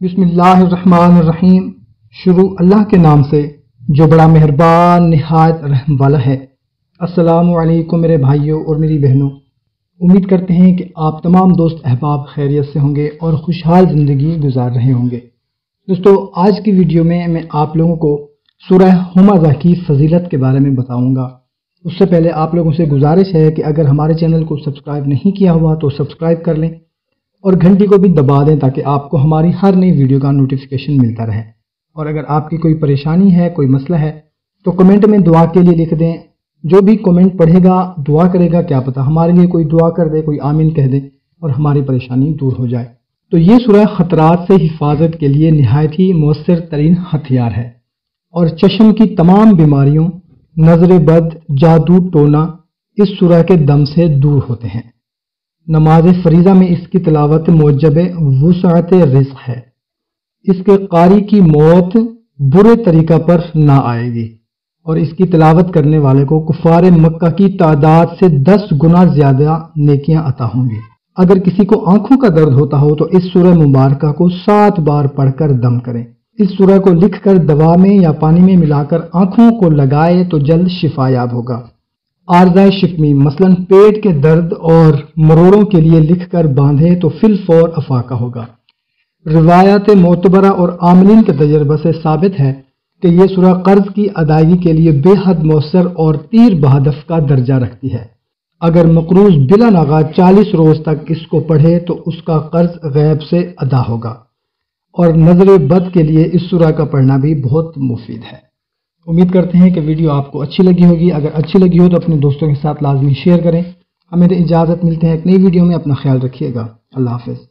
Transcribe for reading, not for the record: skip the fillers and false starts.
بسم اللہ الرحمن الرحیم۔ شروع اللہ کے نام سے جو بڑا مہربان نہایت رحم والا ہے۔ السلام علیکم میرے بھائیوں اور میری بہنوں، امید کرتے ہیں کہ آپ تمام دوست احباب خیریت سے ہوں گے اور خوشحال زندگی گزار رہے ہوں گے۔ دوستو، آج کی ویڈیو میں آپ لوگوں کو سورہ ہمزہ کی فضیلت کے بارے میں بتاؤں گا۔ اس سے پہلے آپ لوگوں سے گزارش ہے کہ اگر ہمارے چینل کو سبسکرائب نہیں کیا ہوا تو سبسکرائب کر لیں اور گھنٹی کو بھی دبا دیں تاکہ آپ کو ہماری ہر نئی ویڈیو کا نوٹیفیکیشن ملتا رہے۔ اور اگر آپ کی کوئی پریشانی ہے، کوئی مسئلہ ہے تو کمنٹ میں دعا کے لیے لکھ دیں۔ جو بھی کمنٹ پڑھے گا دعا کرے گا، کیا پتہ ہمارے لیے کوئی دعا کر دے، کوئی آمین کہہ دے اور ہماری پریشانی دور ہو جائے۔ تو یہ سورہ خطرات سے حفاظت کے لیے نہایت ہی مؤثر ترین ہتھیار ہے اور چشم کی تمام بیماریوں، نظر بد، جادو ٹونا اس سورہ کے دم سے دور ہوتے ہیں۔ نماز فریضہ میں اس کی تلاوت موجب وسعت رزق ہے۔ اس کے قاری کی موت برے طریقہ پر نہ آئے گی اور اس کی تلاوت کرنے والے کو کفار مکہ کی تعداد سے 10 گنا زیادہ نیکیاں عطا ہوں گی۔ اگر کسی کو آنکھوں کا درد ہوتا ہو تو اس سورہ مبارکہ کو 7 بار پڑھ کر دم کریں۔ اس سورہ کو لکھ کر دوا میں یا پانی میں ملا کر آنکھوں کو لگائے تو جلد شفا یاب ہوگا۔ عارضہ شکمی مثلا پیٹ کے درد اور مروڑوں کے لیے لکھ کر باندھے تو فی الفور افاقہ ہوگا۔ روایات معتبرہ اور عاملین کے تجربہ سے ثابت ہے کہ یہ سورہ قرض کی ادائیگی کے لیے بے حد مؤثر اور تیر بہدف کا درجہ رکھتی ہے۔ اگر مقروض بلا ناغہ 40 روز تک اس کو پڑھے تو اس کا قرض غیب سے ادا ہوگا۔ اور نظر بد کے لیے اس سورہ کا پڑھنا بھی بہت مفید ہے۔ امید کرتے ہیں کہ ویڈیو آپ کو اچھی لگی ہوگی۔ اگر اچھی لگی ہو تو اپنے دوستوں کے ساتھ لازمی شیئر کریں۔ ہمیں اجازت، ملتے ہیں ایک نئی ویڈیو میں، اپنا خیال رکھیے گا۔ اللہ حافظ۔